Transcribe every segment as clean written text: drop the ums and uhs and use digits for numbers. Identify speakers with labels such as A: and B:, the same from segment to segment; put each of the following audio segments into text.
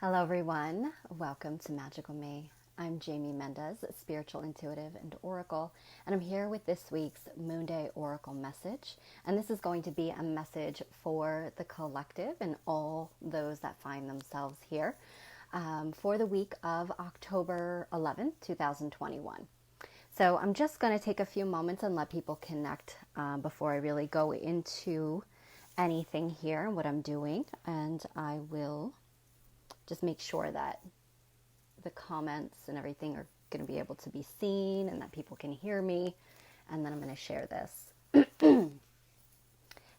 A: Hello everyone, welcome to Magical Me. I'm Jamie Mendez, spiritual intuitive and oracle, and I'm here with this week's Moon Day Oracle message. And this is going to be a message for the collective and all those that find themselves here for the week of October 11th, 2021. So I'm just going to take a few moments and let people connect before I really go into anything here and what I'm doing, and I will just make sure that the comments and everything are going to be able to be seen and that people can hear me. And then I'm going to share this.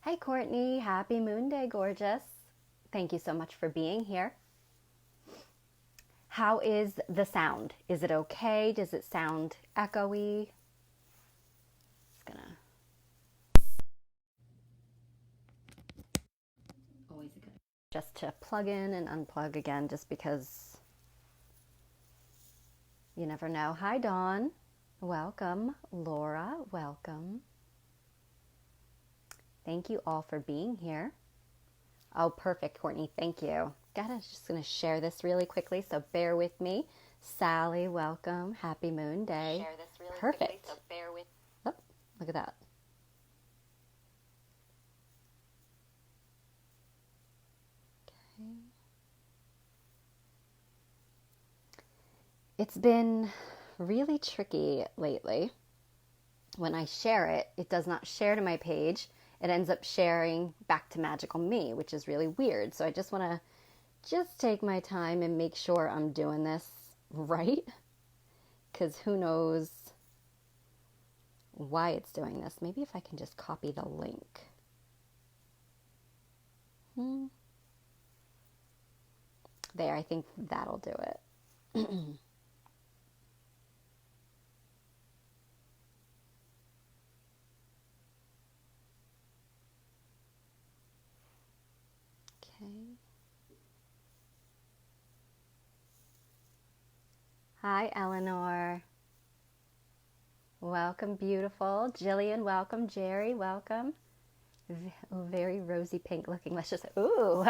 A: Hey, Courtney. Happy Moon Day, gorgeous. Thank you so much for being here. How is the sound? Is it okay? Does it sound echoey? Just going to... Always a good... Just to plug in and unplug again, just because you never know. Hi, Dawn. Welcome. Laura, welcome. Thank you all for being here. Oh, perfect, Courtney. Thank you. Just going to share this really quickly, so bear with me. Sally, welcome. Happy Moon Day.
B: Share this really
A: Perfect.
B: Quickly, so bear with.
A: Oh, look at that. It's been really tricky lately. When I share it, it does not share to my page. It ends up sharing back to Magical Me, which is really weird. So I just want to take my time and make sure I'm doing this right, because who knows why it's doing this. Maybe if I can just copy the link. There, I think that'll do it. Hi, Eleanor. Welcome, beautiful. Jillian, welcome. Jerry, welcome. Very rosy pink looking. Let's just, ooh,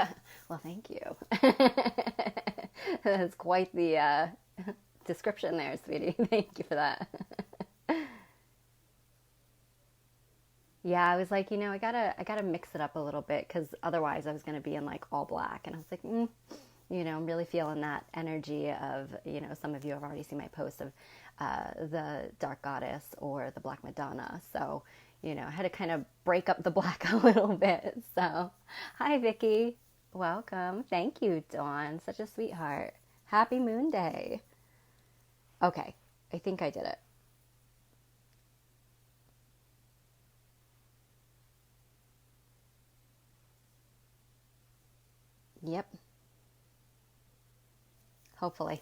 A: well, thank you. That's quite the description there, sweetie. Thank you for that. Yeah, I was like, I gotta mix it up a little bit, because otherwise I was gonna be in like all black, and I was like, I'm really feeling that energy of, some of you have already seen my posts of the Dark Goddess or the Black Madonna. So, I had to kind of break up the black a little bit. So, hi, Vicky. Welcome. Thank you, Dawn. Such a sweetheart. Happy Moon Day. Okay, I think I did it. Yep. Hopefully.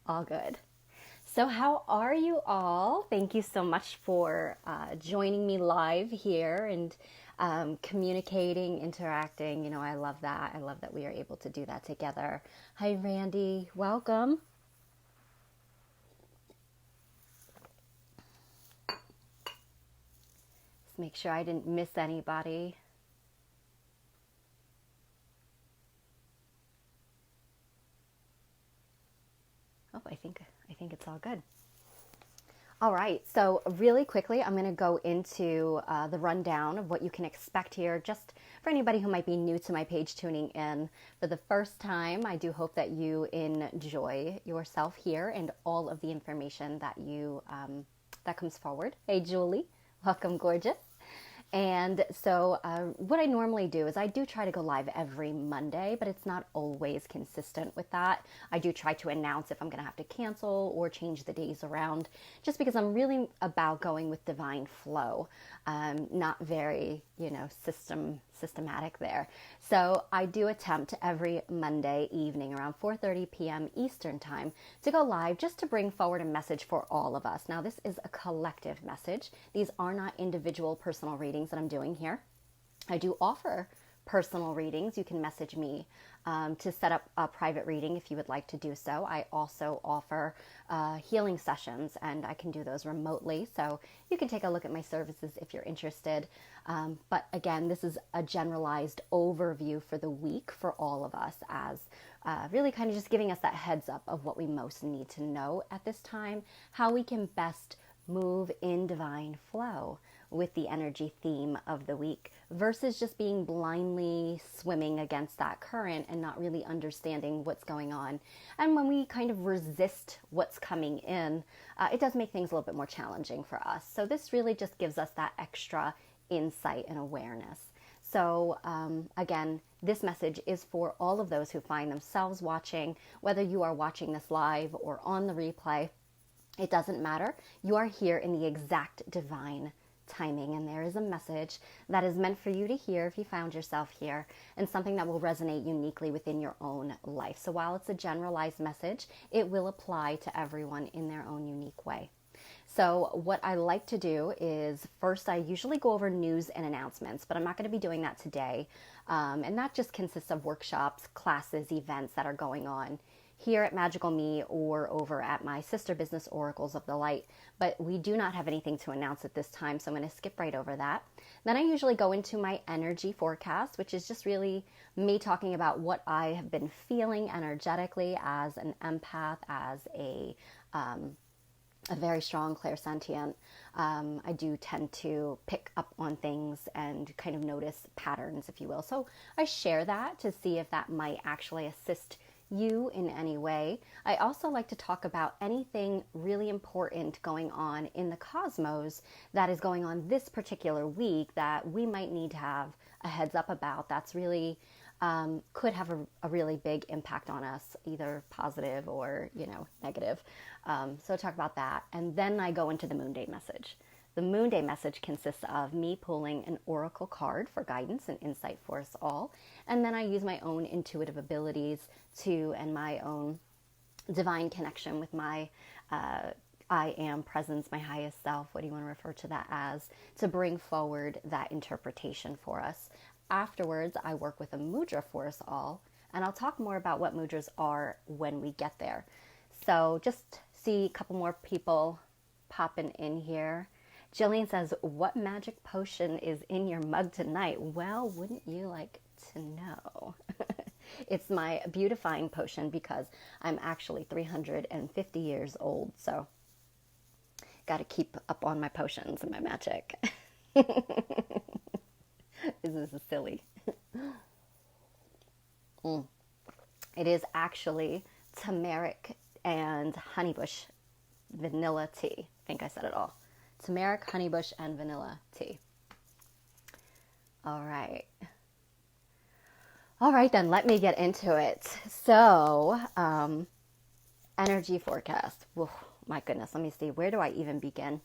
A: All good. So how are you all? Thank you so much for joining me live here and communicating, interacting. I love that. I love that we are able to do that together. Hi, Randy. Welcome. Just make sure I didn't miss anybody. Oh, I think it's all good. All right, so really quickly, I'm going to go into the rundown of what you can expect here, just for anybody who might be new to my page tuning in for the first time. I do hope that you enjoy yourself here and all of the information that that comes forward. Hey, Julie, welcome, gorgeous. And so what I normally do is I do try to go live every Monday, but it's not always consistent with that. I do try to announce if I'm going to have to cancel or change the days around, just because I'm really about going with divine flow, not very, systematic there. So I do attempt every Monday evening around 4:30 p.m. Eastern time to go live, just to bring forward a message for all of us. Now, this is a collective message. These are not individual personal readings that I'm doing here. I do offer personal readings, you can message me to set up a private reading if you would like to do so. I also offer healing sessions, and I can do those remotely. So you can take a look at my services if you're interested. But again, this is a generalized overview for the week for all of us, as really kind of just giving us that heads up of what we most need to know at this time, how we can best move in divine flow with the energy theme of the week versus just being blindly swimming against that current and not really understanding what's going on. And when we kind of resist what's coming in, it does make things a little bit more challenging for us. So this really just gives us that extra insight and awareness. So again, this message is for all of those who find themselves watching, whether you are watching this live or on the replay. It doesn't matter. You are here in the exact divine timing, and there is a message that is meant for you to hear if you found yourself here, and something that will resonate uniquely within your own life. So while it's a generalized message, it will apply to everyone in their own unique way. So what I like to do is, first I usually go over news and announcements, but I'm not going to be doing that today. And that just consists of workshops, classes, events that are going on here at Magical Me or over at my sister business, Oracles of the Light. But we do not have anything to announce at this time, so I'm going to skip right over that. Then I usually go into my energy forecast, which is just really me talking about what I have been feeling energetically as an empath, as a very strong clairsentient. I do tend to pick up on things and kind of notice patterns, if you will. So I share that to see if that might actually assist you in any way. I also like to talk about anything really important going on in the cosmos that is going on this particular week that we might need to have a heads up about. That's really could have a really big impact on us, either positive or, negative. So talk about that. And then I go into the Moon Day message. The Moon Day message consists of me pulling an oracle card for guidance and insight for us all. And then I use my own intuitive abilities and my own divine connection with my I am presence, my highest self, what do you want to refer to that as, to bring forward that interpretation for us. Afterwards, I work with a mudra for us all, and I'll talk more about what mudras are when we get there. So just see a couple more people popping in here. Jillian says, what magic potion is in your mug tonight? Well, wouldn't you like to know? It's my beautifying potion because I'm actually 350 years old, so got to keep up on my potions and my magic. This is silly. It is actually turmeric and honeybush vanilla tea. I think I said it all. Turmeric, honeybush, and vanilla tea. All right. All right, then let me get into it. So, energy forecast. Whoa, my goodness, let me see. Where do I even begin?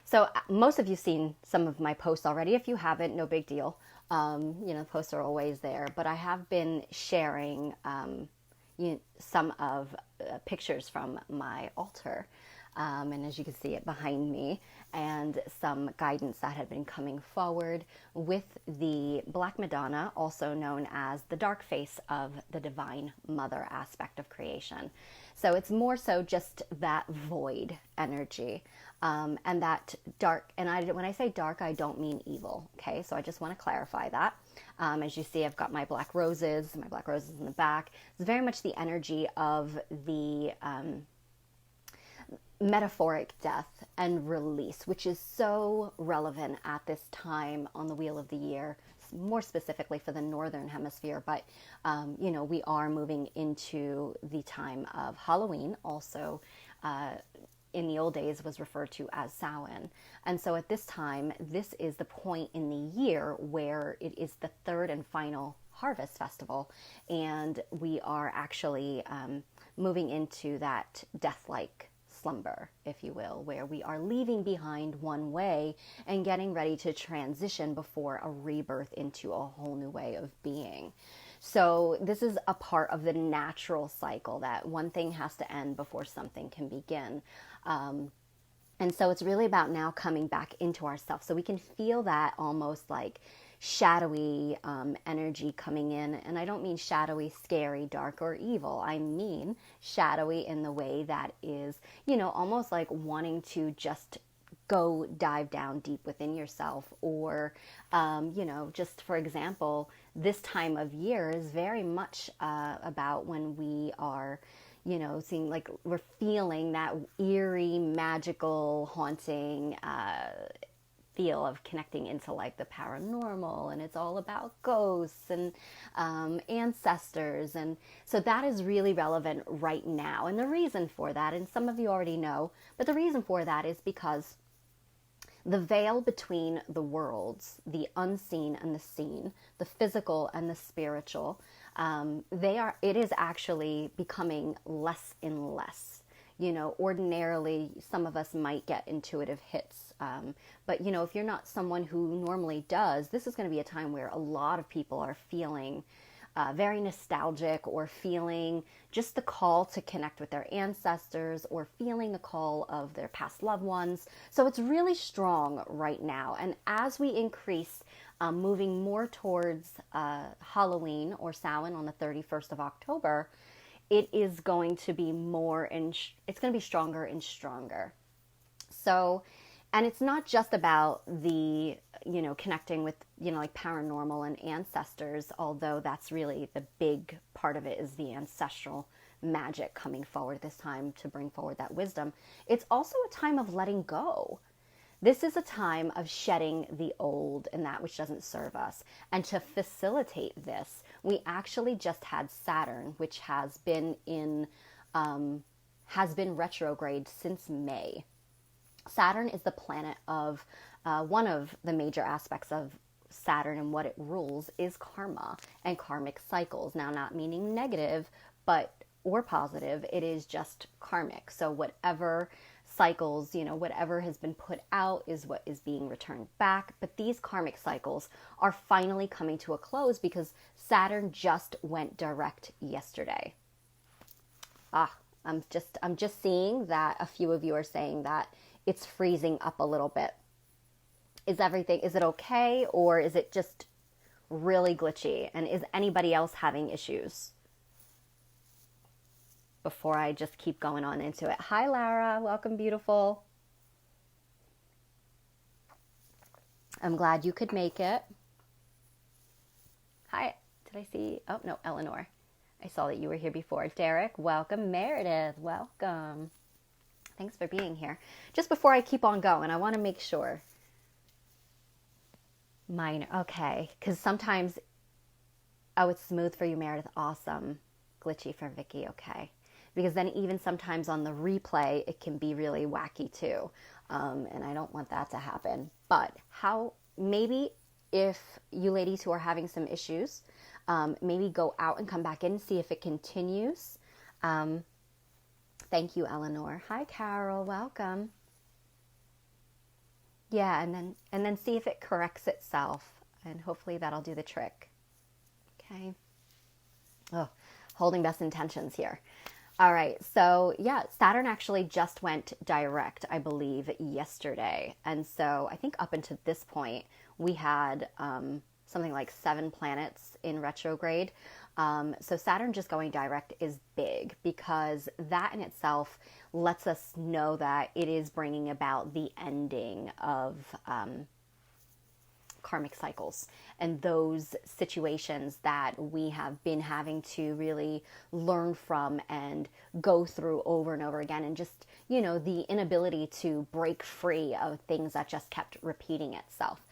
A: So most of you have seen some of my posts already. If you haven't, no big deal. Posts are always there. But I have been sharing some of pictures from my altar. And as you can see it behind me, and some guidance that had been coming forward with the Black Madonna, also known as the dark face of the Divine Mother aspect of creation. So it's more so just that void energy, and that dark, and when I say dark, I don't mean evil, okay? So I just want to clarify that. As you see, I've got my black roses in the back. It's very much the energy of the metaphoric death and release, which is so relevant at this time on the wheel of the year, more specifically for the northern hemisphere. But we are moving into the time of Halloween, also in the old days was referred to as Samhain. And so at this time, this is the point in the year where it is the third and final harvest festival, and we are actually moving into that death-like slumber, if you will, where we are leaving behind one way and getting ready to transition before a rebirth into a whole new way of being. So this is a part of the natural cycle that one thing has to end before something can begin. And so it's really about now coming back into ourselves, so we can feel that almost like shadowy energy coming in. And I don't mean shadowy, scary, dark, or evil. I mean shadowy in the way that is, almost like wanting to just go dive down deep within yourself. Or, just for example, this time of year is very much about when we are, seeing, like, we're feeling that eerie, magical, haunting feel of connecting into like the paranormal, and it's all about ghosts and ancestors. And so that is really relevant right now. And the reason for that, and some of you already know, but the reason for that is because the veil between the worlds, the unseen and the seen, the physical and the spiritual, it is actually becoming less and less. Ordinarily, some of us might get intuitive hits. But, if you're not someone who normally does, this is going to be a time where a lot of people are feeling very nostalgic, or feeling just the call to connect with their ancestors, or feeling the call of their past loved ones. So it's really strong right now. And as we increase moving more towards Halloween or Samhain on the 31st of October, it is going to be it's going to be stronger and stronger. So, and it's not just about the, connecting with, like paranormal and ancestors, although that's really the big part of it, is the ancestral magic coming forward this time to bring forward that wisdom. It's also a time of letting go. This is a time of shedding the old and that which doesn't serve us. And to facilitate this, we actually just had Saturn, which has been retrograde since May. Saturn is the planet of one of the major aspects of Saturn, and what it rules is karma and karmic cycles. Now, not meaning negative, or positive, it is just karmic. So whatever cycles, whatever has been put out is what is being returned back. But these karmic cycles are finally coming to a close because Saturn just went direct yesterday. I'm just seeing that a few of you are saying that it's freezing up a little bit. Is it okay, or is it just really glitchy? And is anybody else having issues? Before I just keep going on into it. Hi, Lara. Welcome, beautiful. I'm glad you could make it. Hi. Did I see? Oh, no, Eleanor. I saw that you were here before. Derek, welcome. Meredith, welcome. Thanks for being here. Just before I keep on going, I want to make sure. Minor. Okay. Because sometimes, it's smooth for you, Meredith. Awesome. Glitchy for Vicky. Okay. Because then even sometimes on the replay, it can be really wacky too. And I don't want that to happen. But maybe if you ladies who are having some issues, maybe go out and come back in and see if it continues. Thank you, Eleanor. Hi, Carol. Welcome. Yeah, and then see if it corrects itself, and hopefully that'll do the trick. Okay. Oh, holding best intentions here. All right. So yeah, Saturn actually just went direct, I believe, yesterday. And so I think up until this point, we had something like 7 planets in retrograde. So Saturn just going direct is big, because that in itself lets us know that it is bringing about the ending of karmic cycles and those situations that we have been having to really learn from and go through over and over again, and just, the inability to break free of things that just kept repeating itself.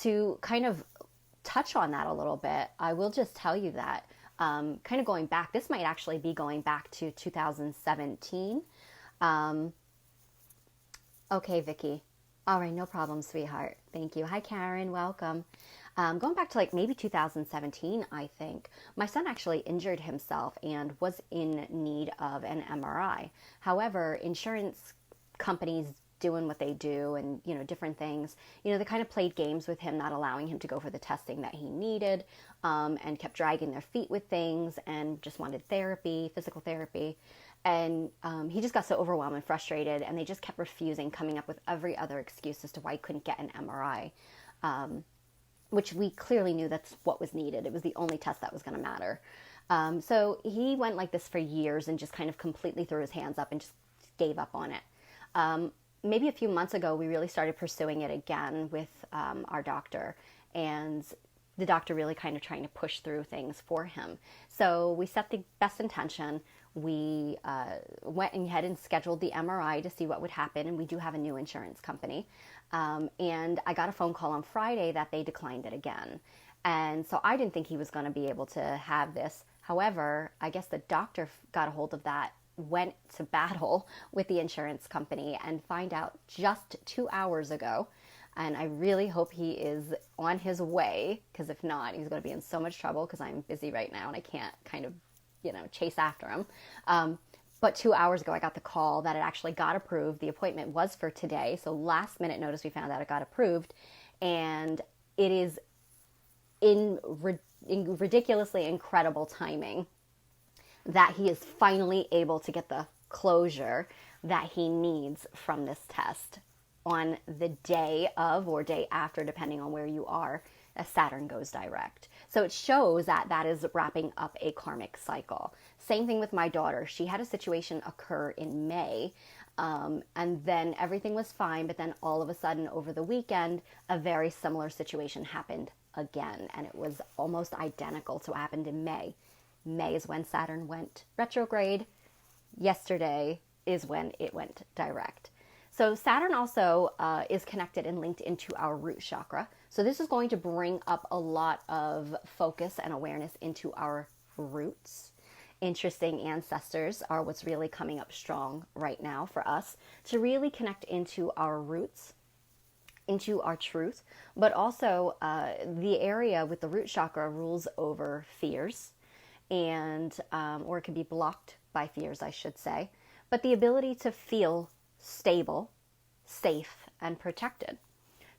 A: To kind of touch on that a little bit, I will just tell you that kind of going back, this might actually be going back to 2017. Okay, Vicky. All right, no problem, sweetheart. Thank you. Hi, Karen. Welcome. Going back to like maybe 2017, I think, my son actually injured himself and was in need of an MRI. However, insurance companies doing what they do and, different things, they kind of played games with him, not allowing him to go for the testing that he needed, and kept dragging their feet with things and just wanted therapy, physical therapy. And he just got so overwhelmed and frustrated, and they just kept refusing, coming up with every other excuse as to why he couldn't get an MRI. which we clearly knew that's what was needed. It was the only test that was going to matter. So he went like this for years and just kind of completely threw his hands up and just gave up on it. Maybe a few months ago, we really started pursuing it again with our doctor, and the doctor really kind of trying to push through things for him. So we set the best intention. We went ahead and scheduled the MRI to see what would happen, and we do have a new insurance company. And I got a phone call on Friday that they declined it again. And so I didn't think he was going to be able to have this. However, I guess the doctor got a hold of that, went to battle with the insurance company, and find out just 2 hours ago. And I really hope he is on his way, because if not, he's going to be in so much trouble because I'm busy right now and I can't kind of, chase after him. But 2 hours ago, I got the call that it actually got approved. The appointment was for today. So last minute notice, we found out it got approved. And it is in ridiculously incredible timing that he is finally able to get the closure that he needs from this test on the day of or day after, depending on where you are, as Saturn goes direct. So it shows that that is wrapping up a karmic cycle. Same thing with my daughter. She had a situation occur in May, and then everything was fine, but then all of a sudden over the weekend, a very similar situation happened again, and it was almost identical to what happened in May. May is when Saturn went retrograde. Yesterday is when it went direct. So Saturn also is connected and linked into our root chakra. So this is going to bring up a lot of focus and awareness into our roots. Interesting ancestors are what's really coming up strong right now for us to really connect into our roots, into our truth, but also the area with the root chakra rules over fears, and or it can be blocked by fears, I should say, but the ability to feel stable, safe, and protected.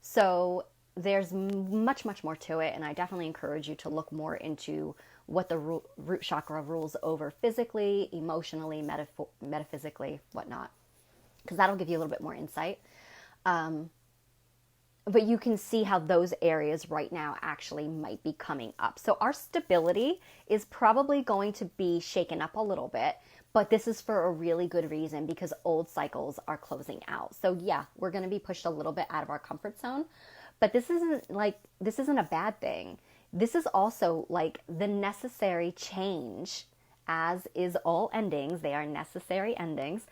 A: So there's much, much more to it, and I definitely encourage you to look more into what the root chakra rules over physically, emotionally, metaphysically, whatnot, because that'll give you a little bit more insight. But you can see how those areas right now actually might be coming up. So our stability is probably going to be shaken up a little bit, but this is for a really good reason, because old cycles are closing out. So yeah, we're going to be pushed a little bit out of our comfort zone, but this isn't a bad thing. This is also like the necessary change, as is all endings. They are necessary endings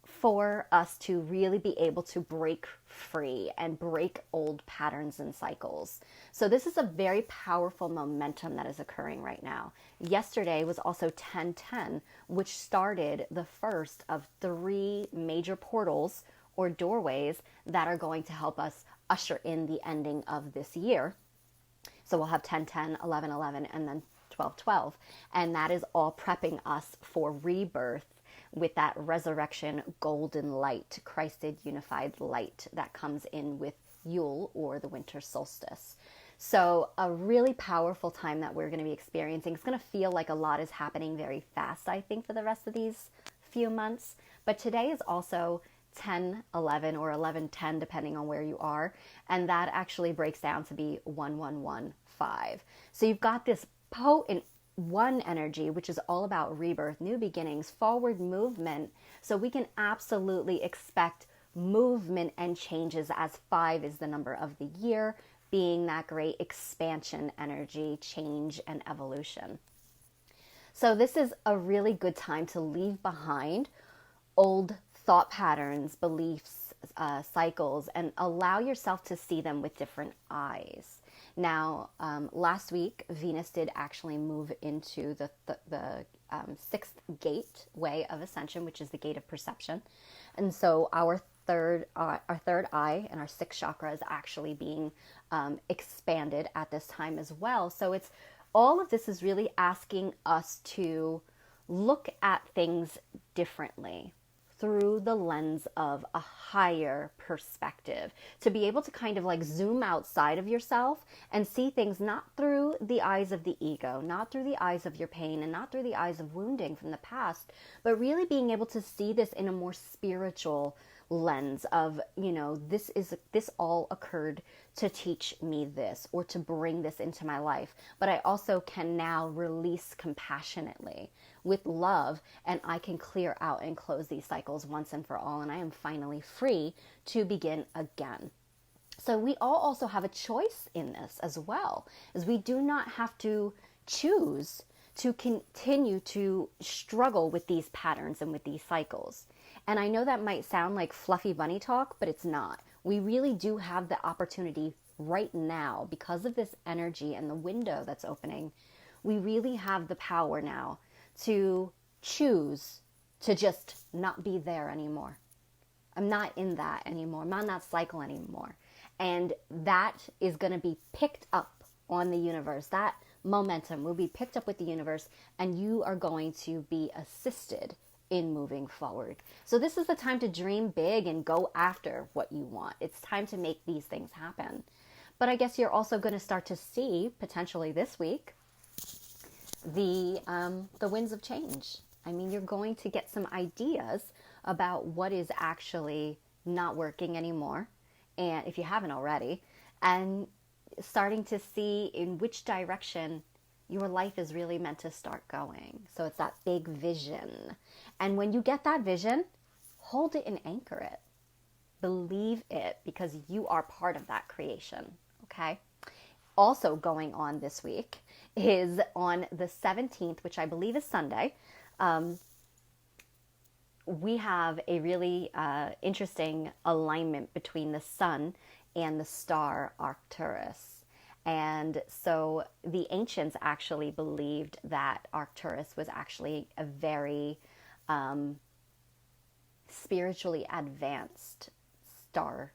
A: for us to really be able to break free and break old patterns and cycles. So this is a very powerful momentum that is occurring right now. Yesterday was also 1010, which started the first of 3 major portals or doorways that are going to help us usher in the ending of this year. So we'll have 1010, 1111, and then 1212. And that is all prepping us for rebirth with that resurrection golden light, Christed unified light that comes in with Yule or the winter solstice. So a really powerful time that we're going to be experiencing. It's going to feel like a lot is happening very fast, I think, for the rest of these few months. But today is also 1011 or 1110, depending on where you are. And that actually breaks down to be 1115. So you've got this potent one energy, which is all about rebirth, new beginnings, forward movement. So we can absolutely expect movement and changes, as 5 is the number of the year, being that great expansion energy, change, and evolution. So this is a really good time to leave behind old thought patterns, beliefs, cycles, and allow yourself to see them with different eyes. Now, last week, Venus did actually move into the 6th gateway of ascension, which is the gate of perception. And so our third eye and our 6th chakra is actually being expanded at this time as well. So it's all of this is really asking us to look at things differently through the lens of a higher perspective, to be able to kind of like zoom outside of yourself and see things not through the eyes of the ego, not through the eyes of your pain, and not through the eyes of wounding from the past, but really being able to see this in a more spiritual lens of, this all occurred to teach me this or to bring this into my life. But I also can now release compassionately with love, and I can clear out and close these cycles once and for all. And I am finally free to begin again. So we all also have a choice in this as well, as we do not have to choose to continue to struggle with these patterns and with these cycles. And I know that might sound like fluffy bunny talk, but it's not. We really do have the opportunity right now, because of this energy and the window that's opening, we really have the power now to choose to just not be there anymore. I'm not in that anymore. I'm not in that cycle anymore. And that is going to be picked up on the universe. That momentum will be picked up with the universe, and you are going to be assisted in moving forward. So this is the time to dream big and go after what you want. It's time to make these things happen. But I guess you're also going to start to see, potentially this week, the winds of change. I mean, you're going to get some ideas about what is actually not working anymore, and if you haven't already, and starting to see in which direction your life is really meant to start going. So it's that big vision. And when you get that vision, hold it and anchor it. Believe it, because you are part of that creation, okay? Also going on this week is on the 17th, which I believe is Sunday. We have a really interesting alignment between the sun and the star Arcturus. And so the ancients actually believed that Arcturus was actually a very spiritually advanced star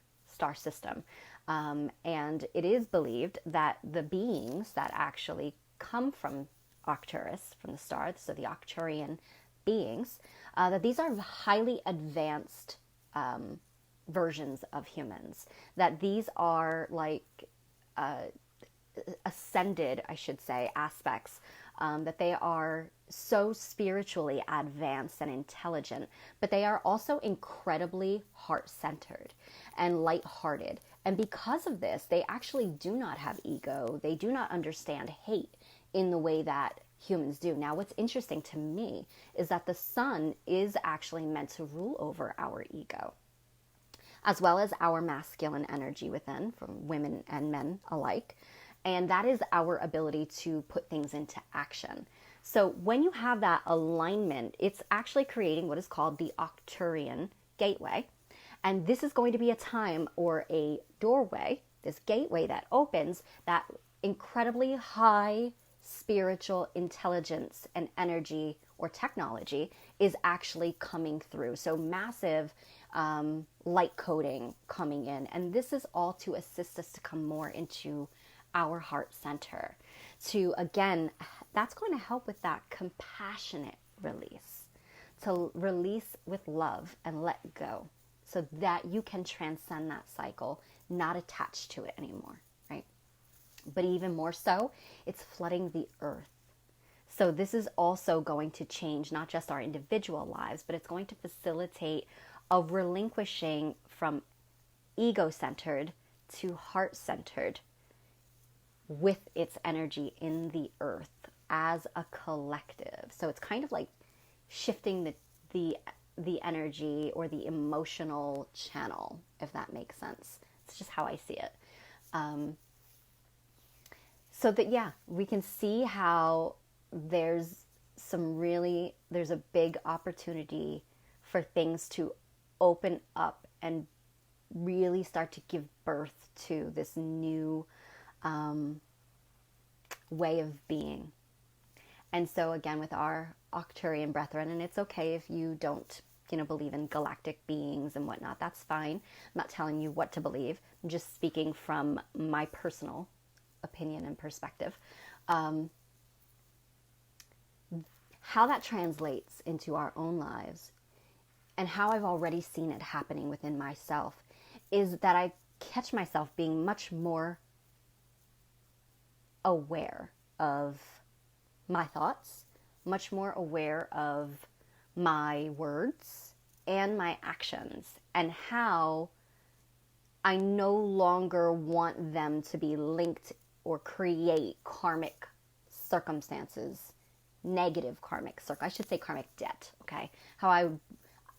A: system. And it is believed that the beings that actually come from Arcturus, from the star, so the Octurian beings, that these are highly advanced versions of humans, that these are like ascended, I should say, aspects, that they are so spiritually advanced and intelligent, but they are also incredibly heart-centered and light-hearted. And because of this, they actually do not have ego. They do not understand hate in the way that humans do. Now, what's interesting to me is that the sun is actually meant to rule over our ego, as well as our masculine energy within, from women and men alike. And that is our ability to put things into action. So when you have that alignment, it's actually creating what is called the Arcturian Gateway. And this is going to be a time or a doorway, this gateway that opens, that incredibly high spiritual intelligence and energy or technology is actually coming through. So massive light coding coming in. And this is all to assist us to come more into our heart center. To, again, that's going to help with that compassionate release. To release with love and let go, so that you can transcend that cycle, not attached to it anymore, right? But even more so, it's flooding the earth. So this is also going to change not just our individual lives, but it's going to facilitate a relinquishing from ego-centered to heart-centered with its energy in the earth as a collective. So it's kind of like shifting the energy or the emotional channel, if that makes sense. It's just how I see it. So that, yeah, we can see how there's a big opportunity for things to open up and really start to give birth to this new way of being. And so again, with our Octurian brethren, and it's okay if you don't, believe in galactic beings and whatnot, that's fine. I'm not telling you what to believe. I'm just speaking from my personal opinion and perspective. How that translates into our own lives, and how I've already seen it happening within myself, is that I catch myself being much more aware of my thoughts, much more aware of my words, and my actions, and how I no longer want them to be linked or create karmic circumstances, negative karmic I should say karmic debt, okay?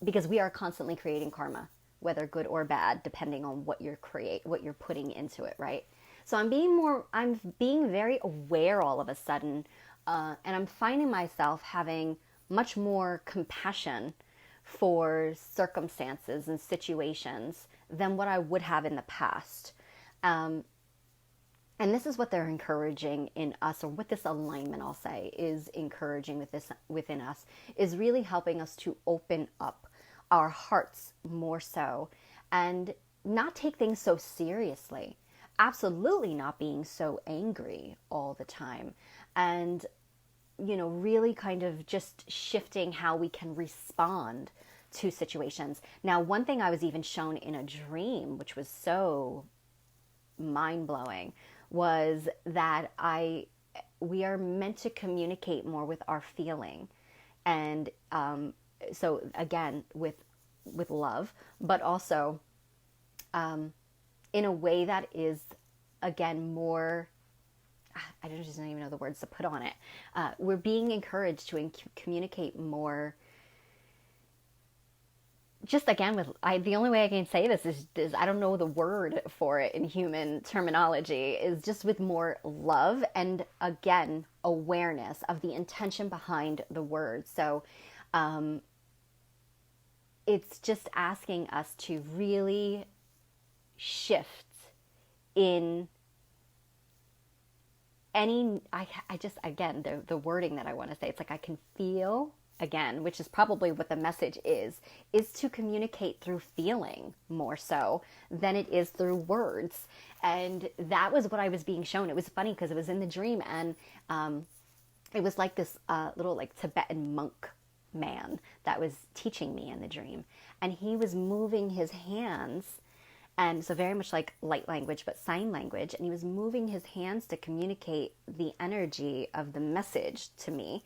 A: Because we are constantly creating karma, whether good or bad, depending on what you're putting into it, right? So I'm being very aware all of a sudden, and I'm finding myself having much more compassion for circumstances and situations than what I would have in the past. And this is what they're encouraging in us, or what this alignment, I'll say, is encouraging within us, is really helping us to open up our hearts more so, and not take things so seriously. Absolutely not being so angry all the time. And, really kind of just shifting how we can respond to situations. Now, one thing I was even shown in a dream, which was so mind-blowing, was that we are meant to communicate more with our feeling. And so again, with love, but also in a way that is, again, more, I just don't even know the words to put on it. We're being encouraged to communicate more. Just again, the only way I can say this is I don't know the word for it in human terminology, is just with more love and, again, awareness of the intention behind the words. So it's just asking us to really shift in the wording that I want to say. It's like I can feel, again, which is probably what the message is to communicate through feeling more so than it is through words. And that was what I was being shown. It was funny because it was in the dream, and it was like this little like Tibetan monk man that was teaching me in the dream. And he was moving his hands, and so very much like light language, but sign language. And he was moving his hands to communicate the energy of the message to me.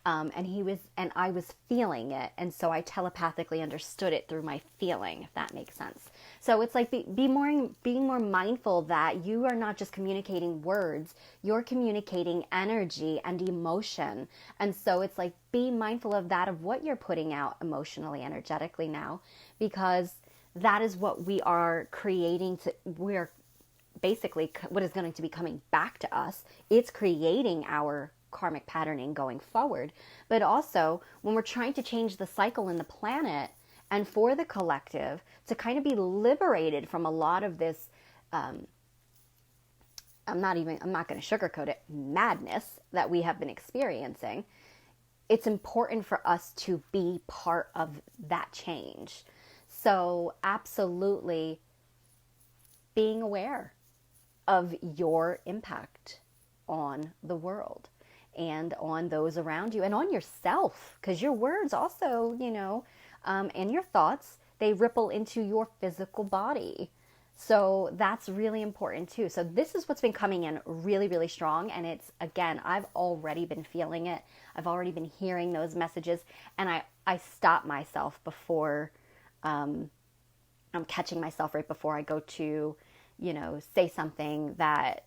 A: And I was feeling it. And so I telepathically understood it through my feeling, if that makes sense. So it's like being more mindful that you are not just communicating words, you're communicating energy and emotion. And so it's like, be mindful of that, of what you're putting out emotionally, energetically now, because that is what we are creating. We're basically what is going to be coming back to us. It's creating our karmic patterning going forward. But also, when we're trying to change the cycle in the planet and for the collective to kind of be liberated from a lot of this, I'm not going to sugarcoat it, madness that we have been experiencing, it's important for us to be part of that change. So absolutely being aware of your impact on the world and on those around you and on yourself, because your words also, and your thoughts, they ripple into your physical body. So that's really important too. So this is what's been coming in really, really strong. And it's, again, I've already been feeling it. I've already been hearing those messages, and I stop myself before, I'm catching myself right before I go to, say something that,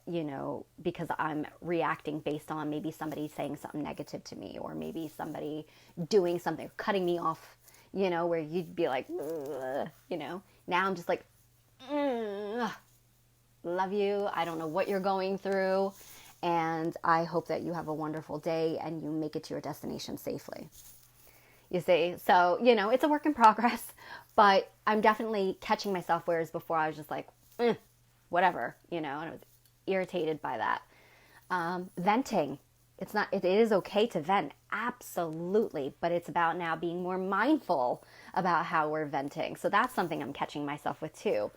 A: because I'm reacting based on maybe somebody saying something negative to me, or maybe somebody doing something, cutting me off, where you'd be like, now I'm just like, love you. I don't know what you're going through. And I hope that you have a wonderful day and you make it to your destination safely. You see? So, it's a work in progress, but I'm definitely catching myself, whereas before I was just like, whatever, and I was irritated by that. Venting. It is okay to vent, absolutely, but it's about now being more mindful about how we're venting. So that's something I'm catching myself with too.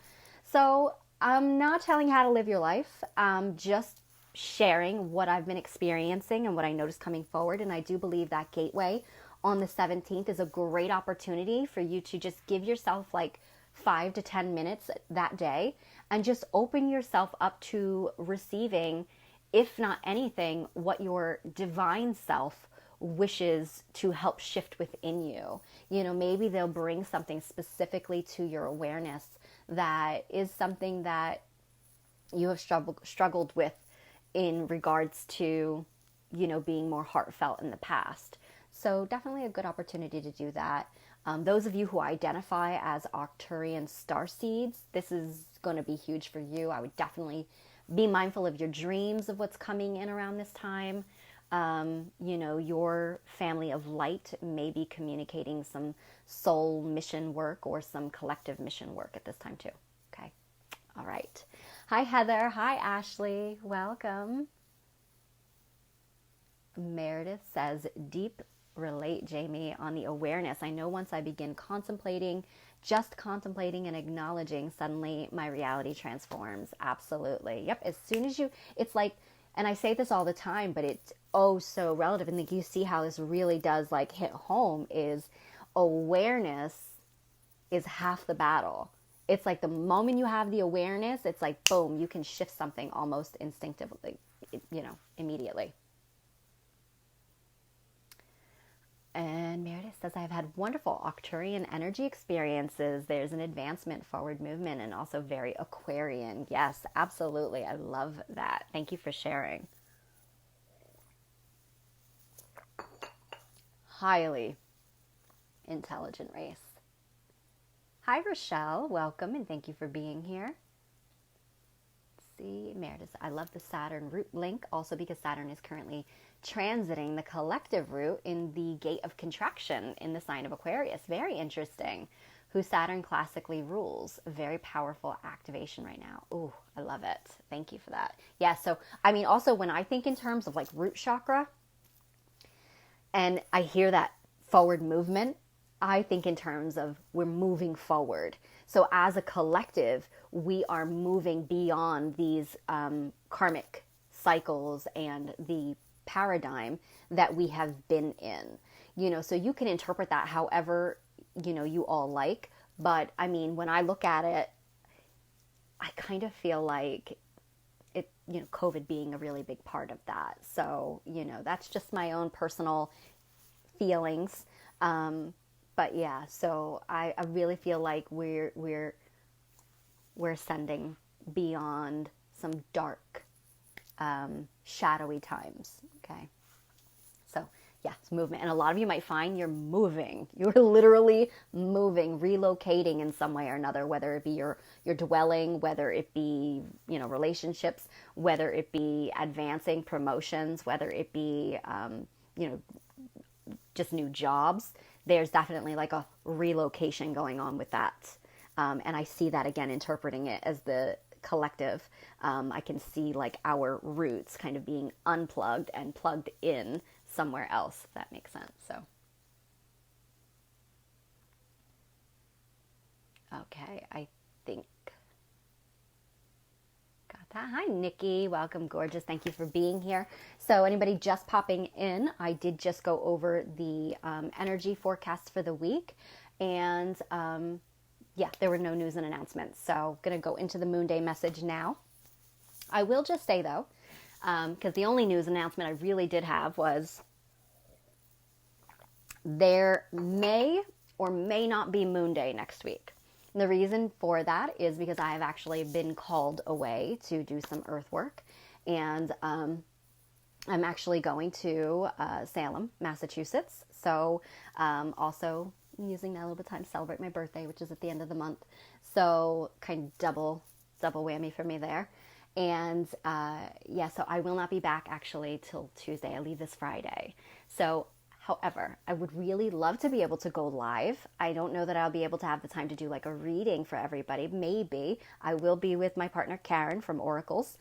A: So I'm not telling you how to live your life. I'm just sharing what I've been experiencing and what I noticed coming forward. And I do believe that gateway on the 17th is a great opportunity for you to just give yourself like 5 to 10 minutes that day and just open yourself up to receiving, if not anything, what your divine self wishes to help shift within you. You know, maybe they'll bring something specifically to your awareness that is something that you have struggled with in regards to, you know, being more heartfelt in the past. So definitely a good opportunity to do that. Those of you who identify as Arcturian starseeds, this is going to be huge for you. I would definitely be mindful of your dreams of what's coming in around this time. You know, your family of light may be communicating some soul mission work or some collective mission work at this time too. Okay. All right. Hi, Heather. Hi, Ashley. Welcome. Meredith says, deep relate, Jamie, on the awareness. I know once I begin contemplating, just contemplating and acknowledging, suddenly my reality transforms. Absolutely. Yep. As soon as it's like, and I say this all the time, but it's oh so relative. And you see how this really does like hit home is awareness is half the battle. It's like the moment you have the awareness, it's like, boom, you can shift something almost instinctively, you know, immediately. And Meredith says, I've had wonderful Octurian energy experiences. There's an advancement, forward movement, and also very Aquarian. Yes, absolutely. I love that. Thank you for sharing. Highly intelligent race. Hi, Rochelle. Welcome, and thank you for being here. See, Meredith, I love the Saturn root link, also because Saturn is currently transiting the collective root in the gate of contraction in the sign of Aquarius. Very interesting. Who Saturn classically rules. Very powerful activation right now. Ooh, I love it. Thank you for that. Yeah, so, I mean, also when I think in terms of like root chakra, and I hear that forward movement, I think in terms of we're moving forward. So as a collective, we are moving beyond these karmic cycles and the paradigm that we have been in. You know, so you can interpret that however, you know, you all like. But I mean, when I look at it, I kind of feel like it, you know, COVID being a really big part of that. So, you know, that's just my own personal feelings. But yeah, so I really feel like we're ascending beyond some dark, shadowy times. Okay, so yeah, it's movement, and a lot of you might find you're moving. You're literally moving, relocating in some way or another. Whether it be your dwelling, whether it be, you know, relationships, whether it be advancing promotions, whether it be you know, just new jobs. There's definitely like a relocation going on with that. And I see that again, interpreting it as the collective. I can see like our roots kind of being unplugged and plugged in somewhere else, if that makes sense. So, okay, I think got that. Hi, Nikki. Welcome, gorgeous. Thank you for being here. So anybody just popping in, I did just go over the energy forecast for the week. And yeah, there were no news and announcements. So going to go into the Moon Day message now. I will just say, though, because the only news announcement I really did have was there may or may not be Moon Day next week. And the reason for that is because I have actually been called away to do some earth work. And I'm actually going to Salem, Massachusetts. So also using that little bit of time to celebrate my birthday, which is at the end of the month. So kind of double whammy for me there. And yeah, so I will not be back actually till Tuesday. I leave this Friday. So however, I would really love to be able to go live. I don't know that I'll be able to have the time to do like a reading for everybody. Maybe I will be with my partner Karen from Oracles.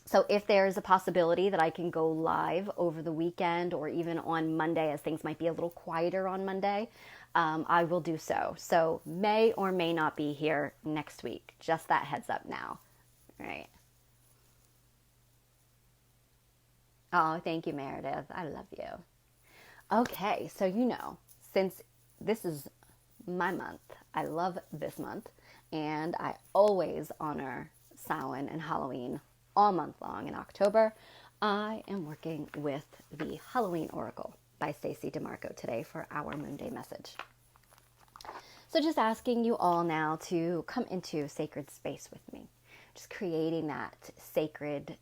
A: So if there's a possibility that I can go live over the weekend or even on Monday, as things might be a little quieter on Monday, I will do so. So may or may not be here next week. Just that heads up now. All right. Oh, thank you, Meredith. I love you. Okay, so you know, since this is my month, I love this month, and I always honor Samhain and Halloween all month long in October. I am working with the Halloween Oracle by Stacey DeMarco today for our Moon Day message. So just asking you all now to come into sacred space with me. Just creating that sacred,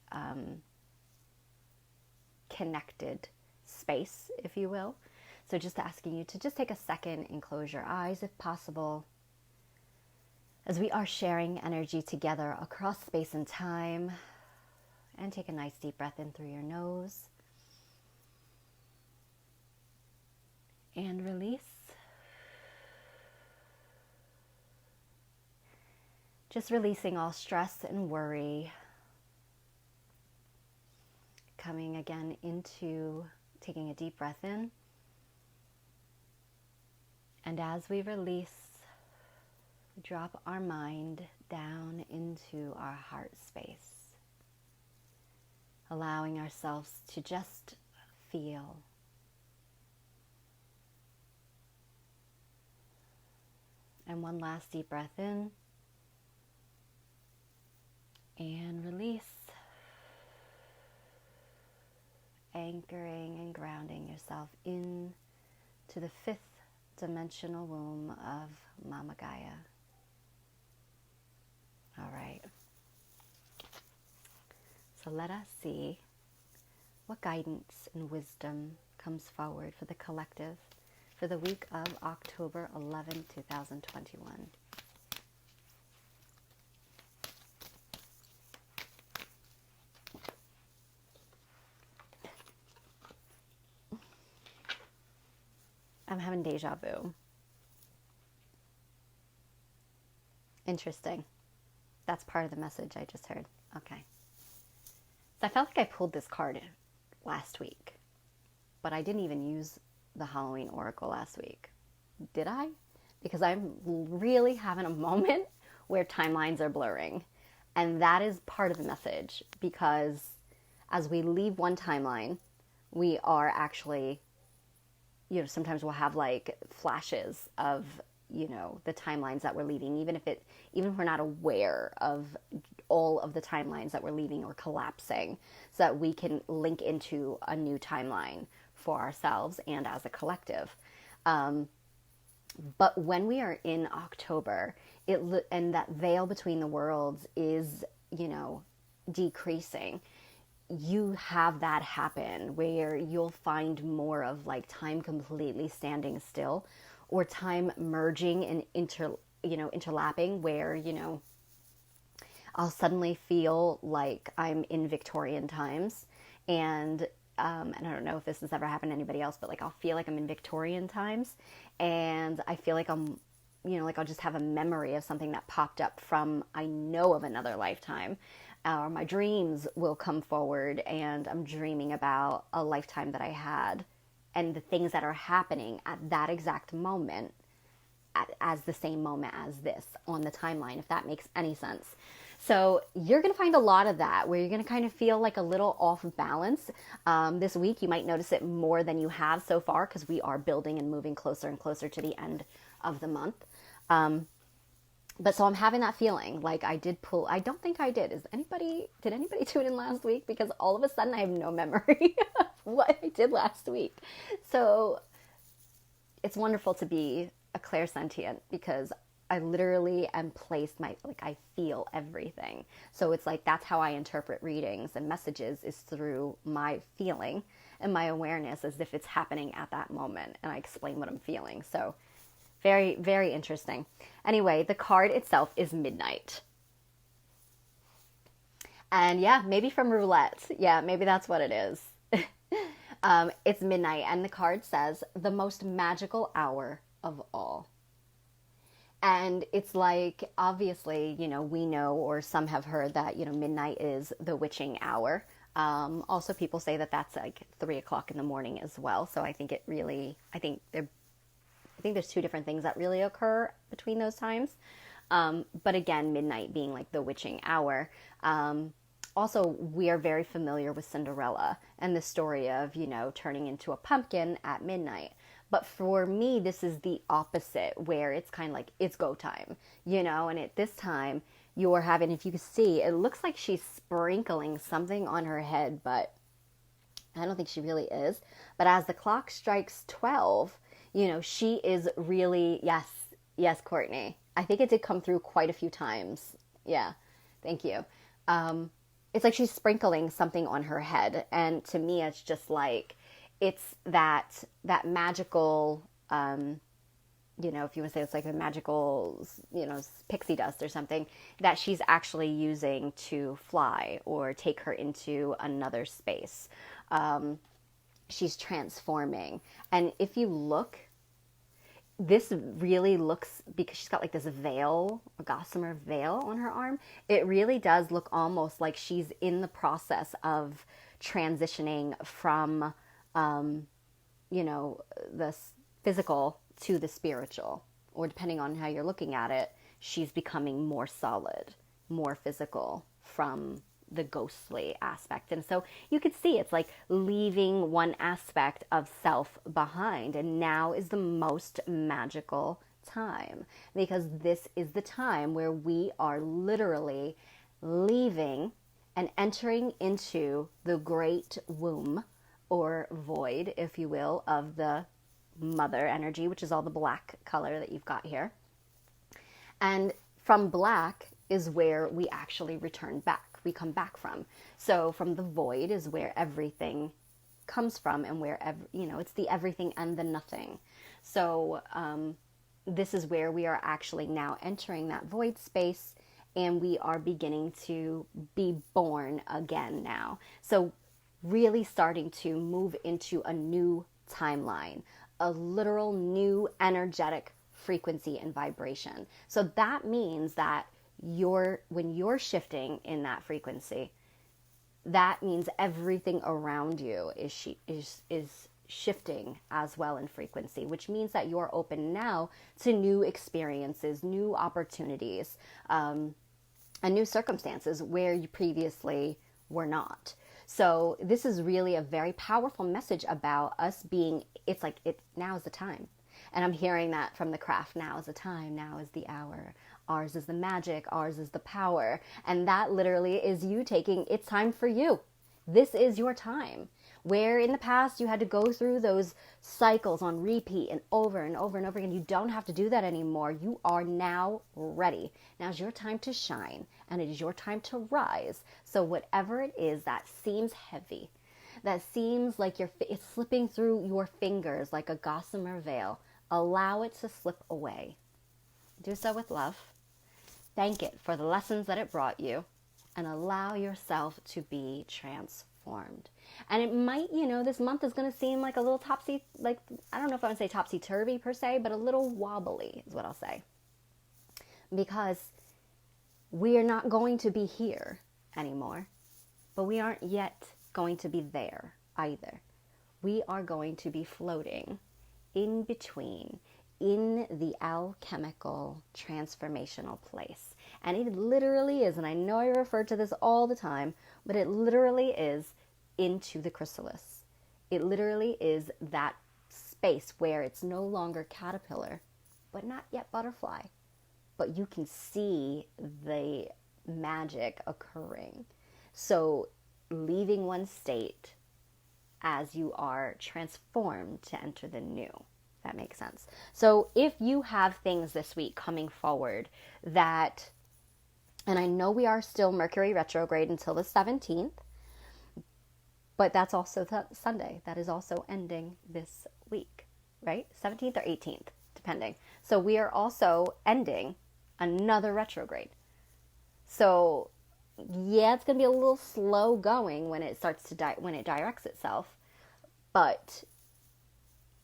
A: connected space, if you will. So just asking you to just take a second and close your eyes if possible, as we are sharing energy together across space and time. And take a nice deep breath in through your nose. And release. Just releasing all stress and worry. Coming again into taking a deep breath in. And as we release, we drop our mind down into our heart space. Allowing ourselves to just feel. And one last deep breath in. And release. Anchoring and grounding yourself in to the 5th dimensional womb of Mama Gaia. All right. So let us see what guidance and wisdom comes forward for the collective for the week of October 11, 2021. I'm having deja vu. Interesting. That's part of the message I just heard. Okay. So I felt like I pulled this card last week, but I didn't even use the Halloween Oracle last week. Did I? Because I'm really having a moment where timelines are blurring. And that is part of the message, because as we leave one timeline, we are actually, sometimes we'll have like flashes of, the timelines that we're leaving, even if we're not aware of all of the timelines that we're leaving or collapsing, so that we can link into a new timeline for ourselves and as a collective. But when we are in October, and that veil between the worlds is, decreasing, you have that happen where you'll find more of like time completely standing still, or time merging and interlapping, where, I'll suddenly feel like I'm in Victorian times, and I don't know if this has ever happened to anybody else, but like I'll feel like I'm in Victorian times, and I feel like I'm, like I'll just have a memory of something that popped up from, I know, of another lifetime. Or my dreams will come forward, and I'm dreaming about a lifetime that I had, and the things that are happening at that exact moment as the same moment as this on the timeline, if that makes any sense. So you're going to find a lot of that, where you're going to kind of feel like a little off balance. This week, you might notice it more than you have so far, because we are building and moving closer and closer to the end of the month. But so I'm having that feeling like I did pull, I don't think I did. Did anybody tune in last week? Because all of a sudden I have no memory of what I did last week. So it's wonderful to be a clairsentient, because I literally am placed, I feel everything. So it's like, that's how I interpret readings and messages, is through my feeling and my awareness, as if it's happening at that moment, and I explain what I'm feeling. So very, very interesting. Anyway, the card itself is Midnight. And yeah, maybe from roulette. Yeah, maybe that's what it is. It's midnight, and the card says, the most magical hour of all. And it's like, obviously, we know, or some have heard that, midnight is the witching hour. Also, people say that that's like 3 o'clock in the morning as well. So I think there's two different things that really occur between those times. But again, midnight being like the witching hour. Also, we are very familiar with Cinderella and the story of, turning into a pumpkin at midnight. But for me, this is the opposite, where it's kind of like, it's go time, and at this time you're having, if you can see, it looks like she's sprinkling something on her head, but I don't think she really is. But as the clock strikes 12, you know, she is really, yes, Courtney. I think it did come through quite a few times. Yeah, thank you. It's like she's sprinkling something on her head. And to me, it's just like, it's that magical, you know, if you want to say it's like a magical, you know, pixie dust or something that she's actually using to fly or take her into another space. She's transforming. And if you look, this really looks, because she's got like this veil, a gossamer veil on her arm, it really does look almost like she's in the process of transitioning from, you know, the physical to the spiritual, or depending on how you're looking at it, she's becoming more solid, more physical from the ghostly aspect. And so you could see it's like leaving one aspect of self behind. And now is the most magical time, because this is the time where we are literally leaving and entering into the great womb, or void, if you will, of the mother energy, which is all the black color that you've got here. And from black is where we actually return back. We come back from. So from the void is where everything comes from, and where, you know, it's the everything and the nothing. So this is where we are actually now entering that void space, and we are beginning to be born again now. So really starting to move into a new timeline, a literal new energetic frequency and vibration. So that means that when you're shifting in that frequency, that means everything around you is shifting as well in frequency, which means that you're open now to new experiences, new opportunities, and new circumstances where you previously were not. So this is really a very powerful message about us being, it's like, now is the time. And I'm hearing that from the craft, now is the time, now is the hour. Ours is the magic, ours is the power. And that literally is you taking, it's time for you. This is your time. Where in the past you had to go through those cycles on repeat and over and over and over again. You don't have to do that anymore. You are now ready. Now's your time to shine, and it is your time to rise. So whatever it is that seems heavy, that seems like it's slipping through your fingers like a gossamer veil, allow it to slip away. Do so with love. Thank it for the lessons that it brought you, and allow yourself to be transformed. And it might, you know, this month is going to seem like a little I don't know if I would say topsy-turvy per se, but a little wobbly is what I'll say. Because we are not going to be here anymore, but we aren't yet going to be there either. We are going to be floating in between, in the alchemical transformational place. And it literally is, and I know I refer to this all the time, but it literally is into the chrysalis. It literally is that space where it's no longer caterpillar, but not yet butterfly. But you can see the magic occurring. So leaving one state as you are transformed to enter the new. That makes sense. So if you have things this week coming forward that, and I know we are still Mercury retrograde until the 17th, but that's also Sunday. That is also ending this week, right? 17th or 18th, depending. So we are also ending another retrograde. So yeah, it's going to be a little slow going when it starts to when it directs itself, but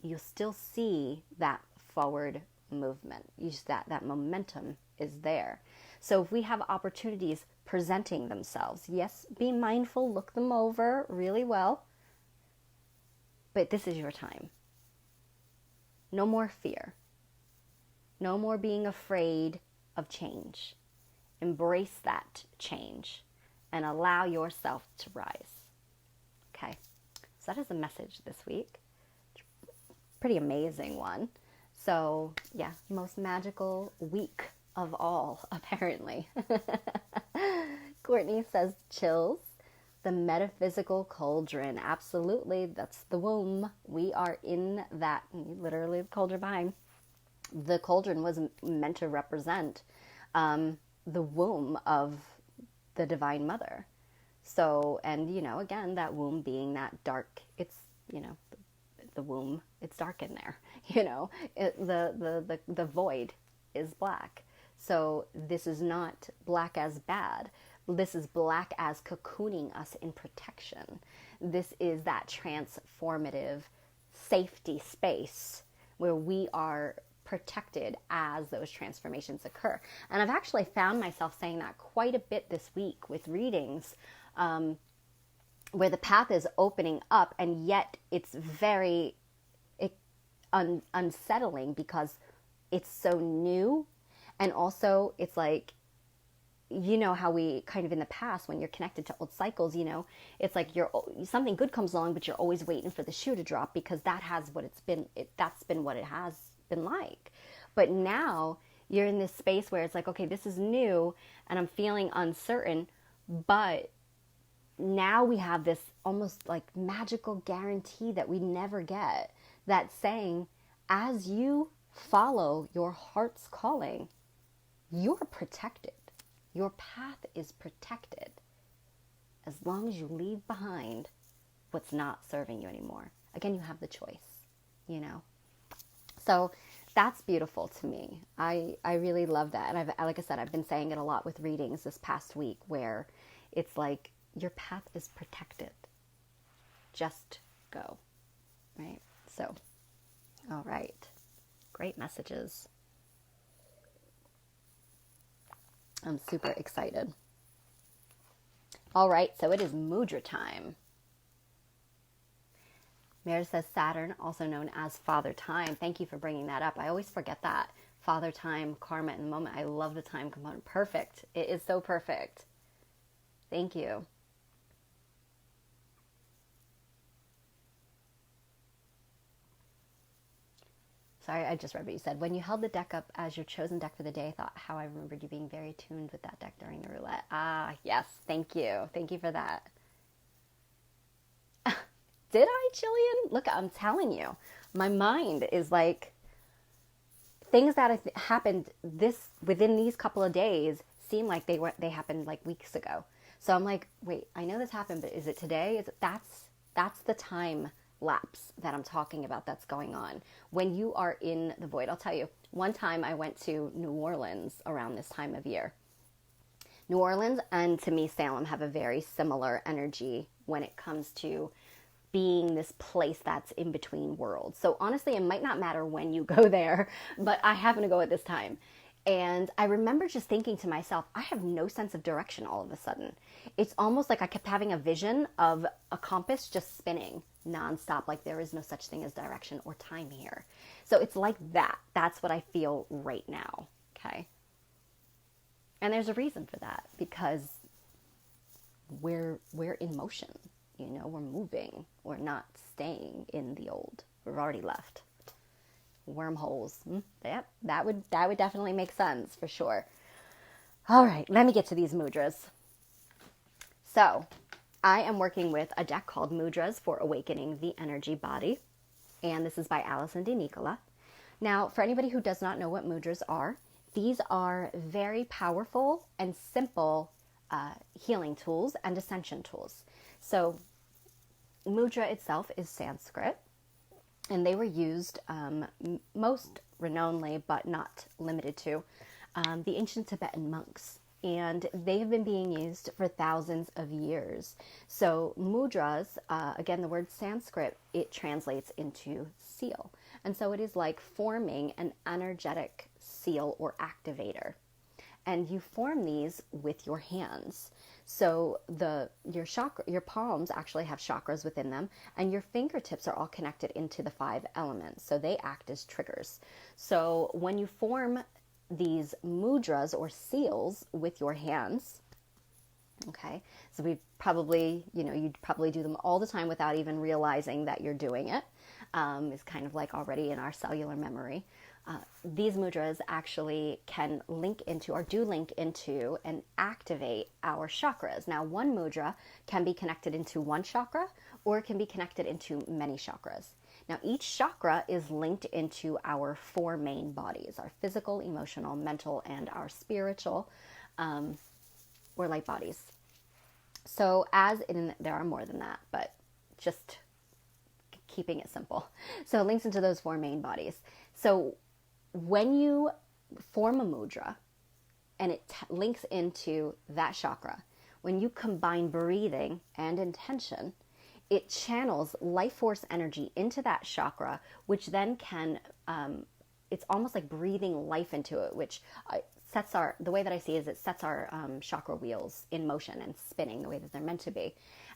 A: you'll still see that forward movement. That momentum is there. So if we have opportunities presenting themselves, yes, be mindful, look them over really well, but this is your time. No more fear. No more being afraid of change. Embrace that change and allow yourself to rise. Okay, so that is the message this week. Pretty amazing one. So yeah, most magical week of all, apparently. Courtney says chills. The metaphysical cauldron. Absolutely. That's the womb. We are in that, literally the cauldron behind. The cauldron was meant to represent the womb of the Divine Mother. So, and again, that womb being that dark, it's, the womb, it's dark in there, the void is black. So this is not black as bad. This is black as cocooning us in protection. This is that transformative safety space where we are protected as those transformations occur. And I've actually found myself saying that quite a bit this week with readings, where the path is opening up, and yet it's very unsettling because it's so new. And also it's like, how we kind of in the past, when you're connected to old cycles, it's like something good comes along, but you're always waiting for the shoe to drop, because that's been what it has been like. But now you're in this space where it's like, okay, this is new and I'm feeling uncertain, but now we have this almost like magical guarantee that we never get, that's saying, as you follow your heart's calling, you're protected. Your path is protected as long as you leave behind what's not serving you anymore. Again, you have the choice, So that's beautiful to me. I really love that. And like I said, I've been saying it a lot with readings this past week, where it's like, your path is protected. Just go, right? So, all right. Great messages. I'm super excited. All right, so it is Mudra time. Mary says Saturn, also known as Father Time. Thank you for bringing that up. I always forget that. Father Time, karma in the moment. I love the time component. Perfect. It is so perfect. Thank you. Sorry, I just read what you said. When you held the deck up as your chosen deck for the day, I thought how I remembered you being very tuned with that deck during the roulette. Ah, yes. Thank you. Thank you for that. Did I, Jillian? Look, I'm telling you, my mind is like, things that have happened within these couple of days seem like they happened like weeks ago. So I'm like, wait, I know this happened, but is it today? That's the time lapse that I'm talking about that's going on when you are in the void. I'll tell you, one time I went to New Orleans around this time of year. New Orleans and, to me, Salem have a very similar energy when it comes to being this place that's in between worlds. So honestly, it might not matter when you go there, but I happen to go at this time. And I remember just thinking to myself, I have no sense of direction all of a sudden. It's almost like I kept having a vision of a compass just spinning nonstop, like there is no such thing as direction or time here. So it's like that. That's what I feel right now, okay? And there's a reason for that, because we're in motion, we're moving. We're not staying in the old. We've already left. Wormholes. Yep, that would definitely make sense for sure. All right, let me get to these mudras. So, I am working with a deck called Mudras for Awakening the Energy Body, and this is by Alison de Nicola. Now, for anybody who does not know what mudras are, these are very powerful and simple healing tools and ascension tools. So, mudra itself is Sanskrit, and they were used most renownedly, but not limited to, the ancient Tibetan monks. And they have been being used for thousands of years. So mudras, again, the word Sanskrit, it translates into seal. And so it is like forming an energetic seal or activator. And you form these with your hands. So your palms actually have chakras within them, and your fingertips are all connected into the 5 elements. So they act as triggers. So when you form these mudras or seals with your hands, okay, so we probably, you'd probably do them all the time without even realizing that you're doing it. is kind of like already in our cellular memory. These mudras actually can link into, or do link into, and activate our chakras. Now, one mudra can be connected into one chakra, or it can be connected into many chakras. Now, each chakra is linked into our four main bodies: our physical, emotional, mental, and our spiritual, or light bodies. So there are more than that, but just keeping it simple. So it links into those four main bodies. So when you form a mudra and it links into that chakra, when you combine breathing and intention, it channels life force energy into that chakra, which then can, it's almost like breathing life into it, which sets the way that I see it is it sets our chakra wheels in motion and spinning the way that they're meant to be,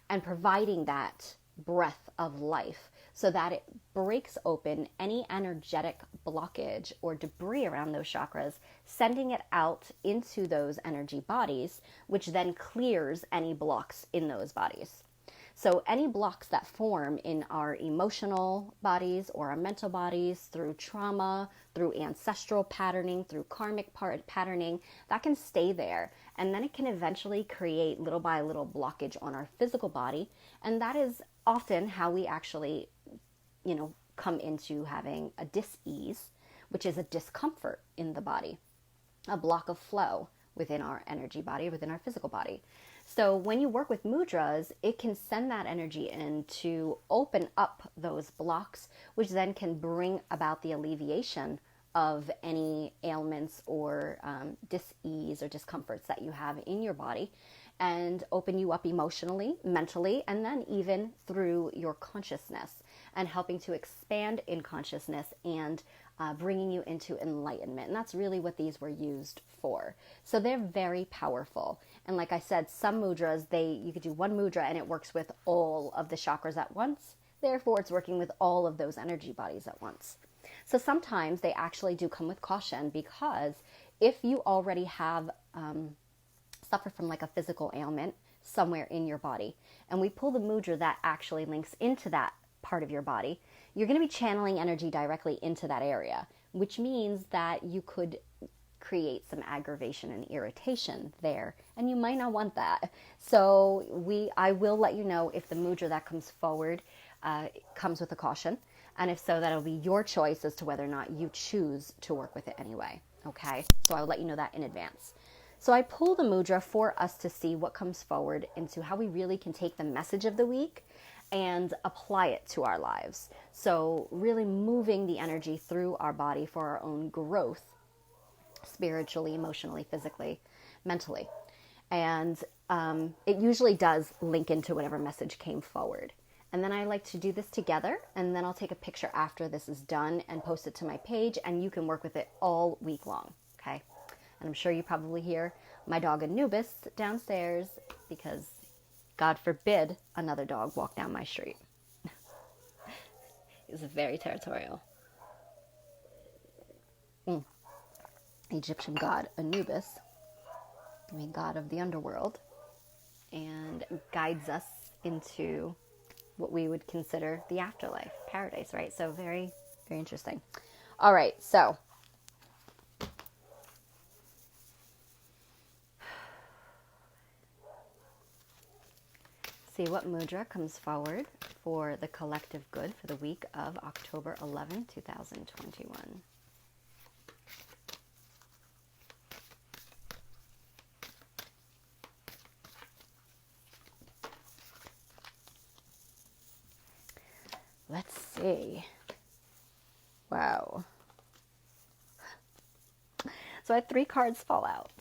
A: and providing that breath of life so that it breaks open any energetic blockage or debris around those chakras, sending it out into those energy bodies, which then clears any blocks in those bodies. So any blocks that form in our emotional bodies or our mental bodies through trauma, through ancestral patterning, through karmic patterning, that can stay there. And then it can eventually create little by little blockage on our physical body. And that is often how we actually, come into having a dis-ease, which is a discomfort in the body, a block of flow within our energy body, within our physical body. So when you work with mudras, it can send that energy in to open up those blocks, which then can bring about the alleviation of any ailments or dis-ease or discomforts that you have in your body, and open you up emotionally, mentally, and then even through your consciousness, and helping to expand in consciousness and bringing you into enlightenment. And that's really what these were used for. So they're very powerful. And like I said, some mudras, you could do one mudra and it works with all of the chakras at once. Therefore, it's working with all of those energy bodies at once. So sometimes they actually do come with caution, because if you already have suffer from like a physical ailment somewhere in your body, and we pull the mudra that actually links into that part of your body, you're going to be channeling energy directly into that area, which means that you could create some aggravation and irritation there, and you might not want that. So I will let you know if the mudra that comes forward comes with a caution, and if so, that'll be your choice as to whether or not you choose to work with it anyway. Okay, so I'll let you know that in advance. So I pull the mudra for us to see what comes forward into how we really can take the message of the week and apply it to our lives. So really moving the energy through our body for our own growth, spiritually, emotionally, physically, mentally. And it usually does link into whatever message came forward. And then I like to do this together, and then I'll take a picture after this is done and post it to my page, and you can work with it all week long, okay? And I'm sure you probably hear my dog Anubis downstairs, because God forbid another dog walk down my street. He's very territorial. Egyptian god Anubis, god of the underworld, and guides us into what we would consider the afterlife, paradise, right? So very, very interesting. All right, so see what mudra comes forward for the collective good for the week of October 11, 2021. Let's see. Wow. So I had 3 cards fall out.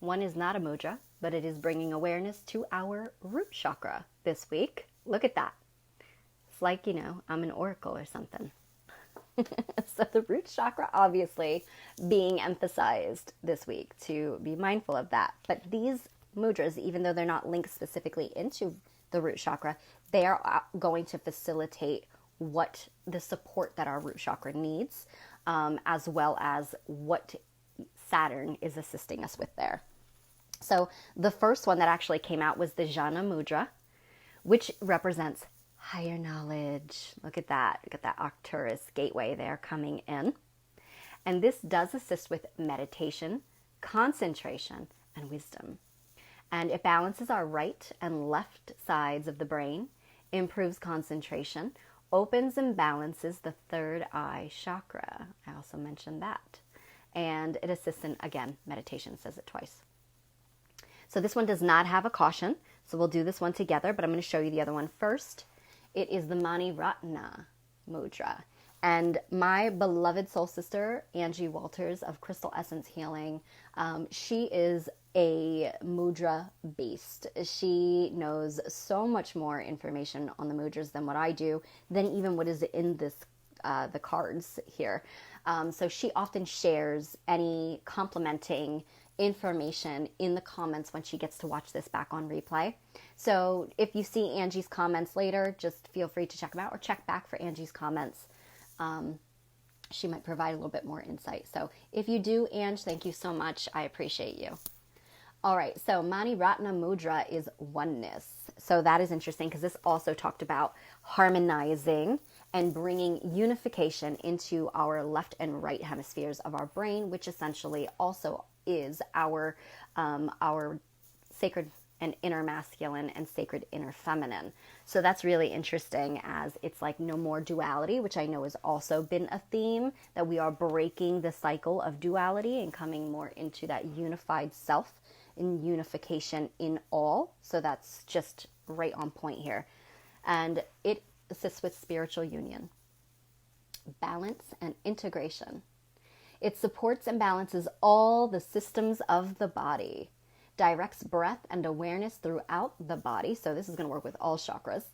A: One is not a mudra, but it is bringing awareness to our root chakra this week. Look at that. It's like, I'm an oracle or something. So the root chakra obviously being emphasized this week, to be mindful of that. But these mudras, even though they're not linked specifically into the root chakra, they are going to facilitate what the support that our root chakra needs, as well as what Saturn is assisting us with there. So the first one that actually came out was the Jhana Mudra, which represents higher knowledge. Look at that. Look at that Arcturus Gateway there coming in. And this does assist with meditation, concentration, and wisdom. And it balances our right and left sides of the brain, improves concentration, opens and balances the third eye chakra. I also mentioned that. And it assists in, again, meditation, says it twice. So this one does not have a caution, so we'll do this one together, but I'm going to show you the other one first. It is the Mani Ratna Mudra. And my beloved soul sister, Angie Walters of Crystal Essence Healing, she is a mudra beast. She knows so much more information on the mudras than what I do, than even what is in this the cards here. So she often shares any complementing information in the comments when she gets to watch this back on replay. So if you see Angie's comments later, just feel free to check them out or check back for Angie's comments. She might provide a little bit more insight. So if you do, Ange, thank you so much. I appreciate you. All right, so Mani Ratna Mudra is oneness. So that is interesting because this also talked about harmonizing and bringing unification into our left and right hemispheres of our brain, which essentially also is our sacred and inner masculine and sacred inner feminine. So that's really interesting, as it's like no more duality, which I know has also been a theme, that we are breaking the cycle of duality and coming more into that unified self in unification in all. So that's just right on point here. And it assists with spiritual union, balance, and integration. It supports and balances all the systems of the body, directs breath and awareness throughout the body. So this is going to work with all chakras.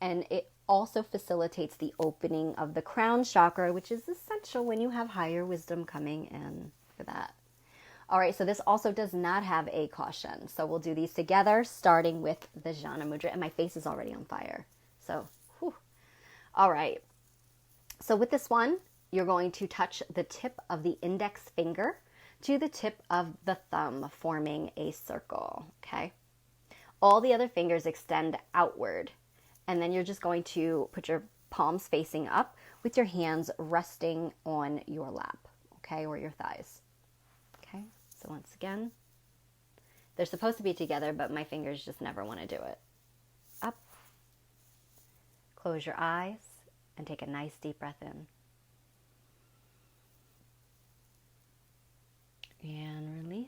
A: And it also facilitates the opening of the crown chakra, which is essential when you have higher wisdom coming in for that. All right, so this also does not have a caution. So we'll do these together, starting with the Jhana Mudra. And my face is already on fire. So, whew. All right. So with this one, you're going to touch the tip of the index finger to the tip of the thumb, forming a circle, okay? All the other fingers extend outward, and then you're just going to put your palms facing up with your hands resting on your lap, okay, or your thighs, okay? So once again, they're supposed to be together, but my fingers just never want to do it. Up, close your eyes, and take a nice deep breath in. And release.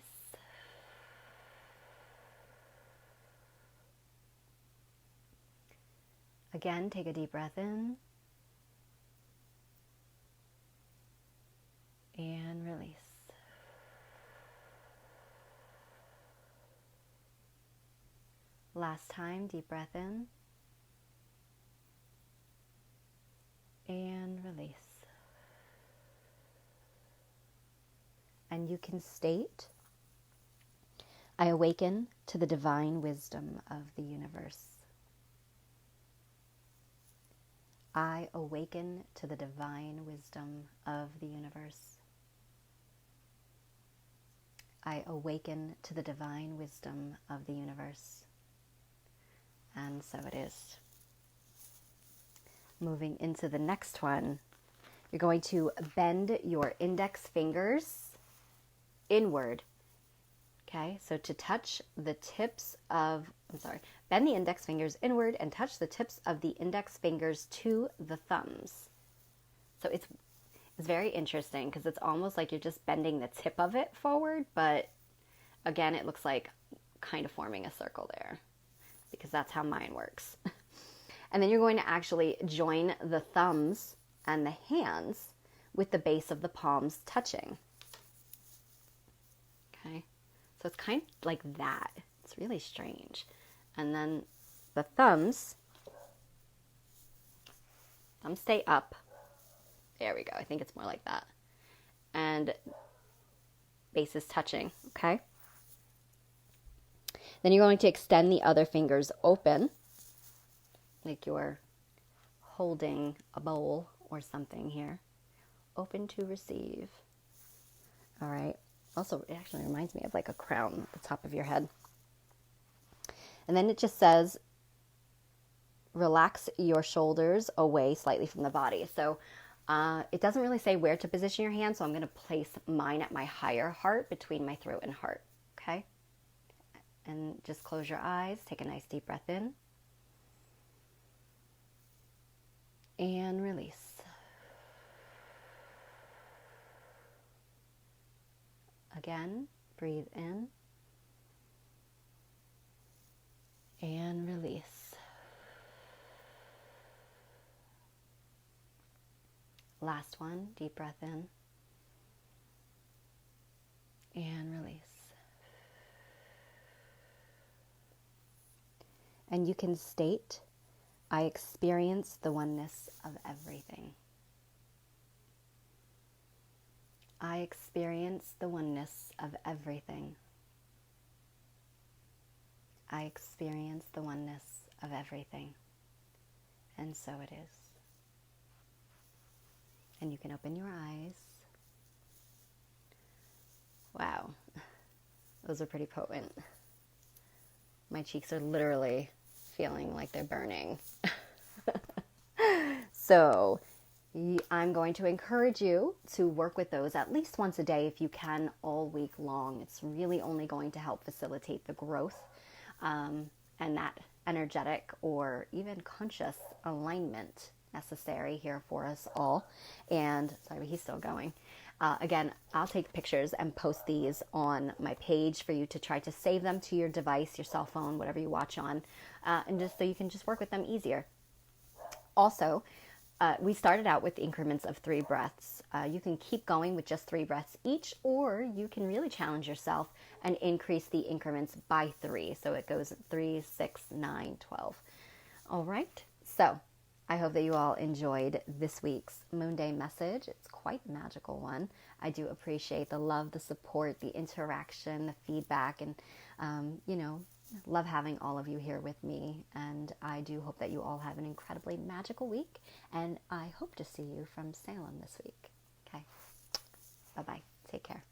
A: Again, take a deep breath in. And release. Last time, deep breath in. And release. And you can state, I awaken to the divine wisdom of the universe. I awaken to the divine wisdom of the universe. I awaken to the divine wisdom of the universe. And so it is. Moving into the next one, you're going to bend your index fingers inward. Okay, so to touch the tips of, bend the index fingers inward and touch the tips of the index fingers to the thumbs. So it's very interesting because it's almost like you're just bending the tip of it forward, but again, it looks like kind of forming a circle there because that's how mine works. And then you're going to actually join the thumbs and the hands with the base of the palms touching. Okay, so it's kind of like that. It's really strange. And then the thumbs stay up. There we go. I think it's more like that. And base is touching, okay? Then you're going to extend the other fingers open, like you're holding a bowl or something here. Open to receive. All right. Also, it actually reminds me of like a crown at the top of your head. And then it just says, relax your shoulders away slightly from the body. So it doesn't really say where to position your hand, so I'm going to place mine at my higher heart, between my throat and heart. Okay? And just close your eyes. Take a nice deep breath in. And release. Again, breathe in. And release. Last one, deep breath in. And release. And you can state, I experience the oneness of everything. I experience the oneness of everything. I experience the oneness of everything. And so it is. And you can open your eyes. Wow. Those are pretty potent. My cheeks are literally feeling like they're burning. So I'm going to encourage you to work with those at least once a day if you can, all week long. It's really only going to help facilitate the growth and that energetic or even conscious alignment necessary here for us all. And sorry, he's still going. Again, I'll take pictures and post these on my page for you to try to save them to your device, your cell phone, whatever you watch on, and just so you can just work with them easier. Also, we started out with increments of 3 breaths. You can keep going with just 3 breaths each, or you can really challenge yourself and increase the increments by 3. So it goes 3, 6, 9, 12. All right. So I hope that you all enjoyed this week's Moon Day message. It's quite a magical one. I do appreciate the love, the support, the interaction, the feedback, and, love having all of you here with me. And I do hope that you all have an incredibly magical week. And I hope to see you from Salem this week. Okay. Bye-bye. Take care.